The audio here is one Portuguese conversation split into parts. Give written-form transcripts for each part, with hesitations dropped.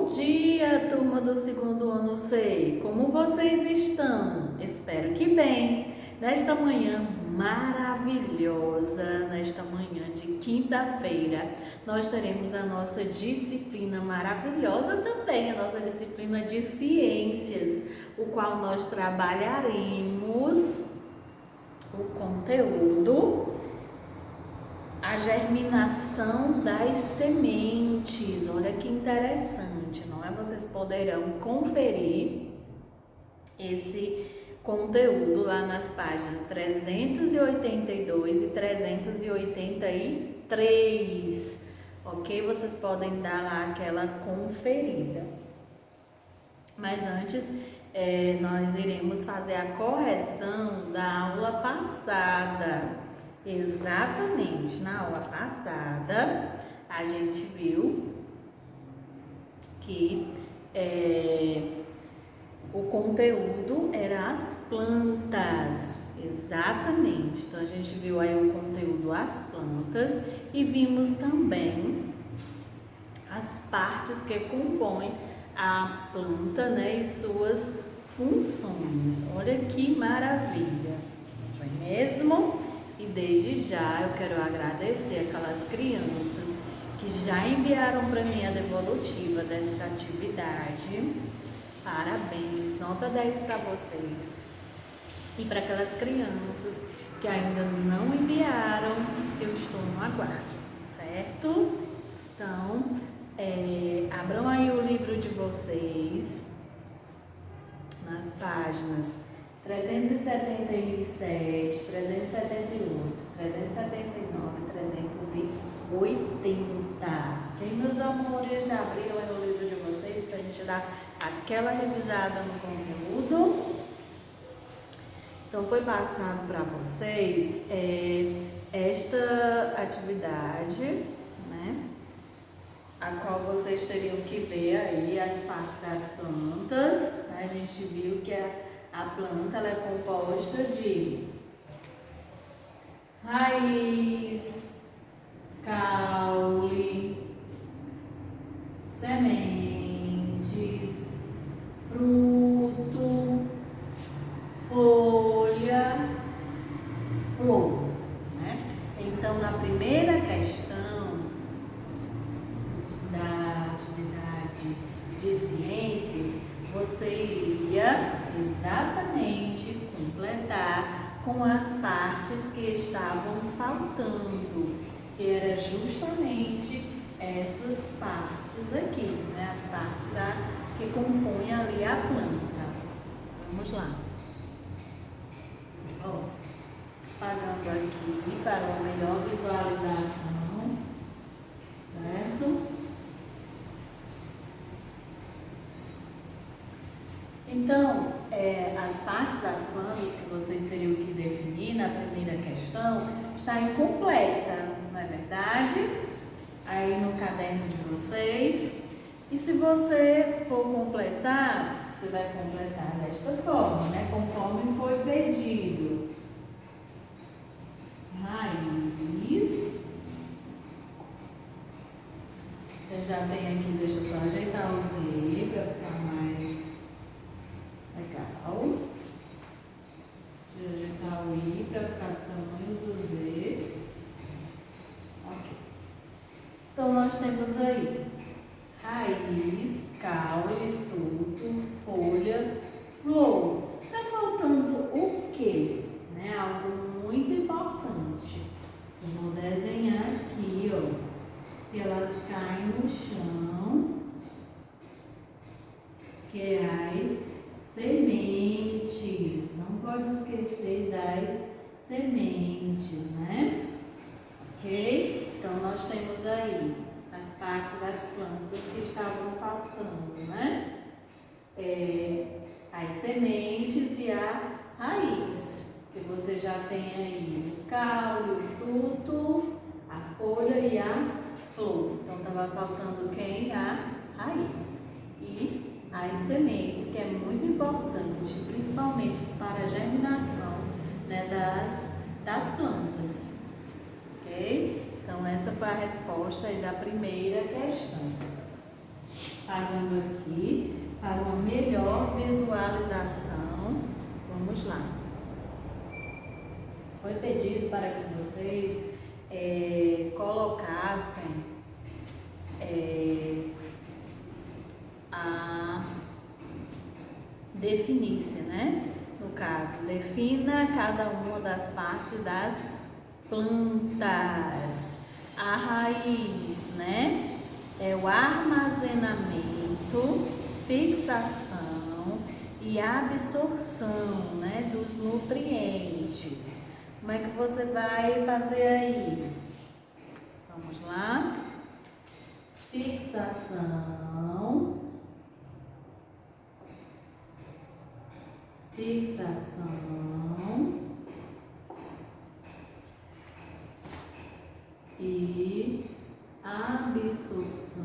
Bom dia, turma do segundo ano C. Como vocês estão? Espero que bem. Nesta manhã maravilhosa, nesta manhã de quinta-feira, nós teremos a nossa disciplina maravilhosa também, a nossa disciplina de ciências, o qual nós trabalharemos o conteúdo, a germinação das sementes. Olha que interessante, não é? Vocês poderão conferir esse conteúdo lá nas páginas 382 e 383, ok? Vocês podem dar lá aquela conferida. Mas antes, nós iremos fazer a correção da aula passada. Exatamente, na aula passada a gente viu que o conteúdo era as plantas, exatamente. Então a gente viu aí o conteúdo as plantas e vimos também as partes que compõem a planta, né, e suas funções. Olha que maravilha, não é mesmo? E desde já eu quero agradecer aquelas crianças que já enviaram para mim a devolutiva dessa atividade. Parabéns, nota 10 para vocês. E para aquelas crianças que ainda não enviaram, eu estou no aguardo, certo? Então, abram aí o livro de vocês nas páginas 377, 378, 379, 380. Ok, meus amores, já abriram aí o livro de vocês para a gente dar aquela revisada no conteúdo? Então, foi passado para vocês esta atividade, né? A qual vocês teriam que ver aí as partes das plantas, né? A gente viu que a planta ela é composta de raiz, caule, sementes, fruto, folha, flor, né? Então, na primeira questão da atividade de ciências, você iria exatamente completar com as partes que estavam faltando, que era justamente essas partes aqui, né? As partes que compõem ali a planta. Vamos lá. Ó, pagando aqui para uma melhor visualização, certo? Então, as partes das plantas que vocês teriam que definir na primeira questão está incompleta, não é verdade? Aí no caderno de vocês. E se você for completar, você vai completar desta forma, né? Conforme foi pedido. Raiz. Eu já tenho aqui, deixa eu só ajeitar o Z para ficar mais legal. Deixa eu ajeitar o I para ficar do tamanho do Z. Ok. Então, nós temos aí raiz, caule, fruto, folha, flor. Está faltando o quê? Né? Algo muito importante. Eu vou desenhar aqui, ó. Que elas caem no chão, que é as sementes. Não pode esquecer das sementes, né? Ok? Então, nós temos aí as partes das plantas que estavam faltando, né? As sementes e a raiz, que você já tem aí o caule, o fruto, a folha e a flor. Então, estava faltando quem? A raiz. E as sementes, que é muito importante, principalmente para a germinação, né, das plantas. Ok? Então, essa foi a resposta aí da primeira questão. apagando aqui para uma melhor visualização. Vamos lá. Foi pedido para que vocês colocassem definisse, né? No caso, defina cada uma das partes das plantas. A raiz, né? É o armazenamento, fixação e absorção, né? Dos nutrientes. Como é que você vai fazer aí? Vamos lá. Fixação. E absorção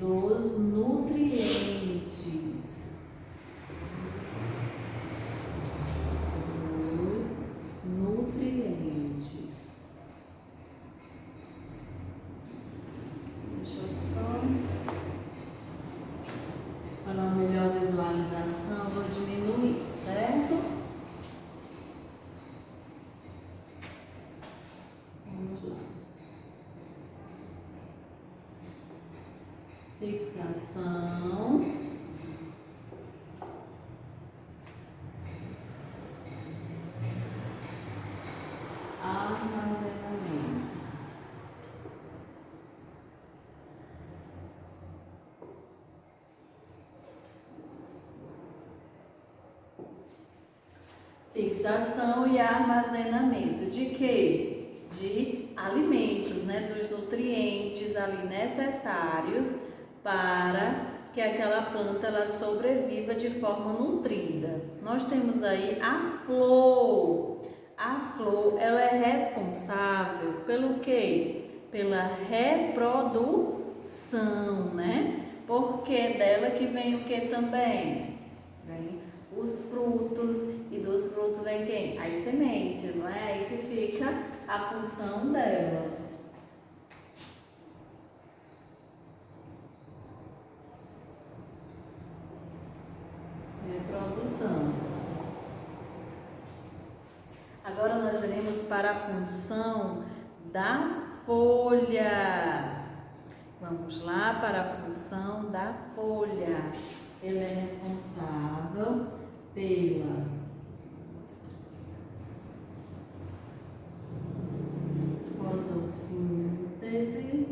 dos nutrientes. Deixa eu só para uma melhor visualização, vou diminuir, certo? Vamos lá. Fixação. Armazenamento. Fixação e armazenamento de quê? De alimentos, né? Dos nutrientes ali necessários para que aquela planta ela sobreviva de forma nutrida. Nós temos aí a flor. A flor, ela é responsável pelo quê? Pela reprodução, né? Porque dela que vem o que também? Vem os frutos, e dos frutos vem quem? As sementes, né? Aí que fica a função dela. Reprodução. Agora nós iremos para a função da folha. Vamos lá para a função da folha. Ele é responsável pela fotossíntese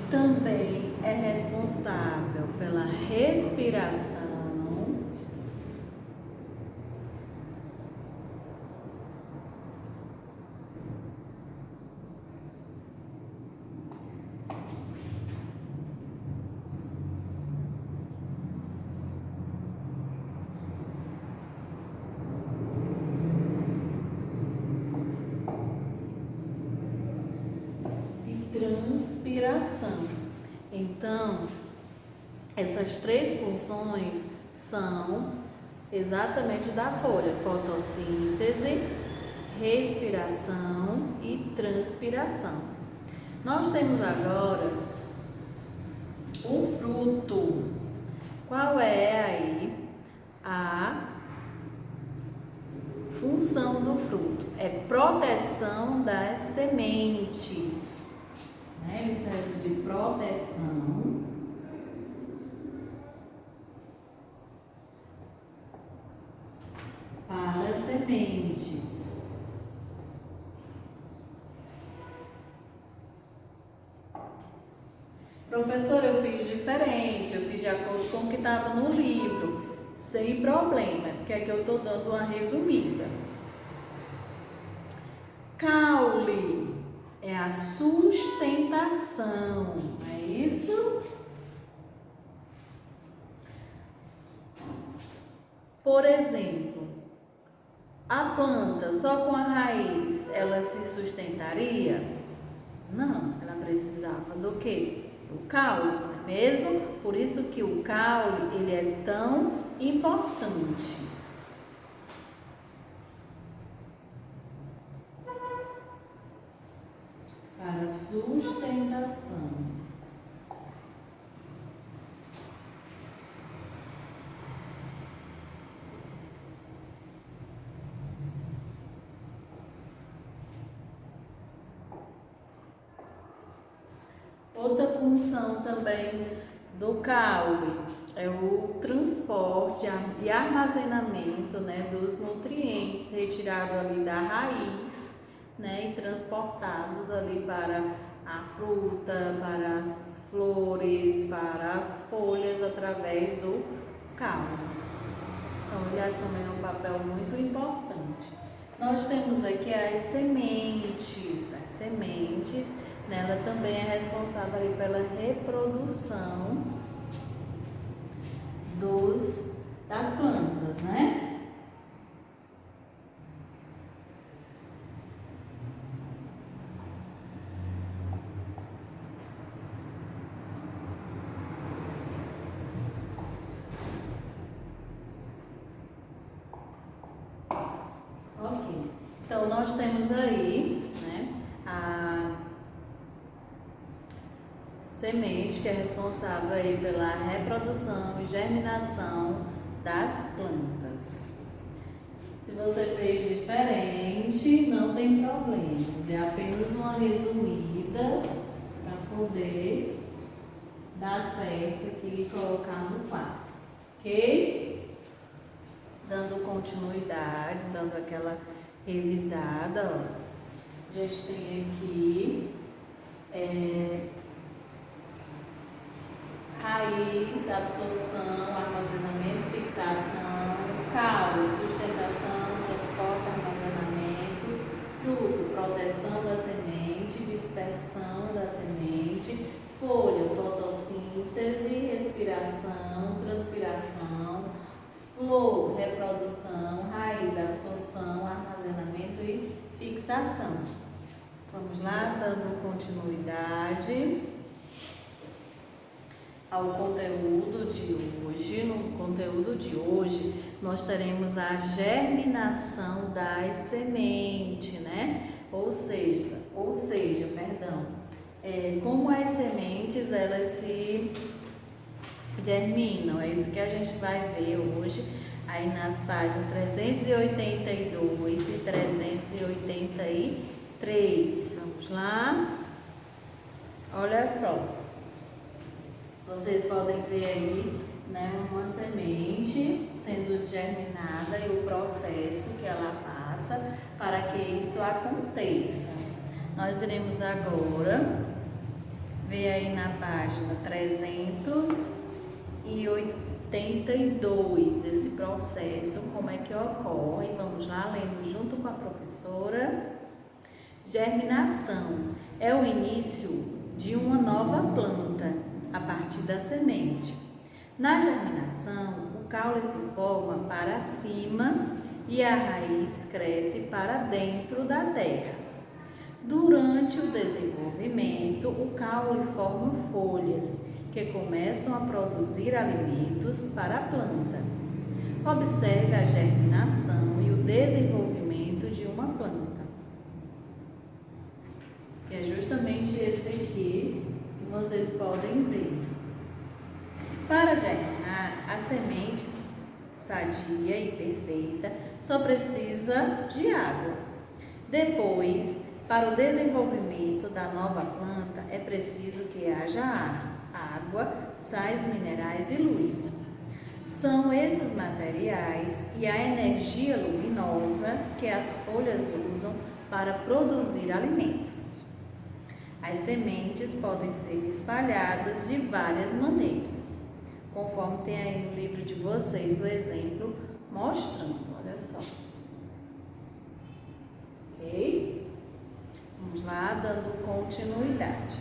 também é responsável pela respiração transpiração. Então, essas três funções são exatamente da folha: fotossíntese, respiração e transpiração. Nós temos agora o fruto. Qual é aí a função do fruto? É proteção das sementes. Ele serve de proteção para as sementes. Professor, eu fiz diferente, eu fiz de acordo com o que estava no livro, sem problema, porque aqui eu estou dando uma resumida. Caule é a sustentação, é isso? Por exemplo, a planta só com a raiz, ela se sustentaria? Não, ela precisava do quê? Do caule, não é mesmo? Por isso que o caule, ele é tão importante. Para sustentação. Outra função também do caule é o transporte e armazenamento, né, dos nutrientes retirados ali da raiz, né, e transportados ali para a fruta, para as flores, para as folhas através do caule. Então ele assume um papel muito importante. Nós temos aqui as sementes. As sementes, né, ela também é responsável ali pela reprodução das plantas, né? Ok. Então nós temos aí, né, a semente, que é responsável aí pela reprodução e germinação das plantas. Se você fez diferente, não tem problema. É apenas uma resumida para poder dar certo aqui e colocar no quadro. Ok? Dando continuidade, dando aquela revisada, ó. A gente tem aqui raiz, absorção, armazenamento, fixação, caule, sustentação, transporte, armazenamento, fruto, proteção da semente, dispersão da semente, folha, fotossíntese, respiração, transpiração, flor, reprodução, raiz, absorção, armazenamento e fixação. Vamos lá, dando continuidade ao conteúdo de hoje. No conteúdo de hoje, nós teremos a germinação das sementes, né? Ou seja, como as sementes elas se germinam. É isso que a gente vai ver hoje aí nas páginas 382 e 383. Vamos lá? Olha só. Vocês podem ver aí, né, uma semente sendo germinada e o processo que ela passa para que isso aconteça. Nós iremos agora ver aí na página 382 esse processo, como é que ocorre. Vamos lá, lendo junto com a professora. Germinação é o início de uma nova planta a partir da semente. Na germinação, o caule se forma para cima e a raiz cresce para dentro da terra. Durante o desenvolvimento, o caule forma folhas que começam a produzir alimentos para a planta. Observe a germinação e o desenvolvimento de uma planta. Que é justamente esse aqui que vocês podem ver. Para germinar, a semente sadia e perfeita só precisa de água. Depois, para o desenvolvimento da nova planta, é preciso que haja ar, água, sais minerais e luz. São esses materiais e a energia luminosa que as folhas usam para produzir alimentos. As sementes podem ser espalhadas de várias maneiras, conforme tem aí no livro de vocês o exemplo mostrando, olha só. Ok? Vamos lá, dando continuidade.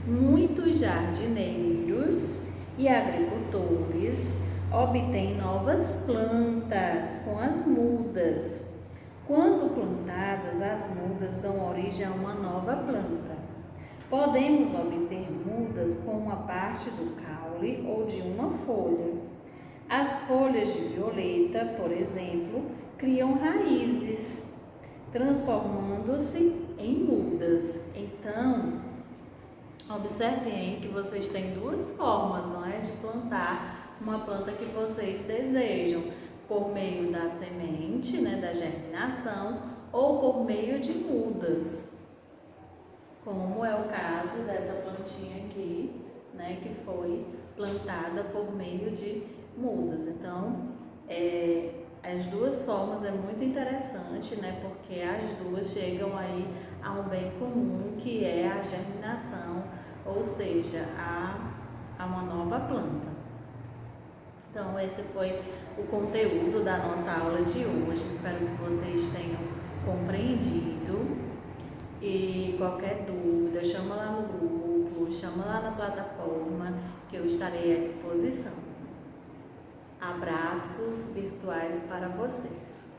Muitos jardineiros e agricultores obtêm novas plantas com as mudas. Quando plantadas, as mudas dão origem a uma nova planta. Podemos obter mudas com uma parte do caule ou de uma folha. As folhas de violeta, por exemplo, criam raízes, transformando-se em mudas. Então, observem que vocês têm duas formas, não é, de plantar uma planta que vocês desejam, por meio da semente, né, da germinação, ou por meio de mudas, como é o caso dessa plantinha aqui, né, que foi plantada por meio de mudas. Então, as duas formas é muito interessante, né, porque as duas chegam aí a um bem comum, que é a germinação, ou seja, a uma nova planta. Então, esse foi o conteúdo da nossa aula de hoje. Espero que vocês tenham compreendido. E qualquer dúvida, chama lá no grupo, chama lá na plataforma, que eu estarei à disposição. Abraços virtuais para vocês.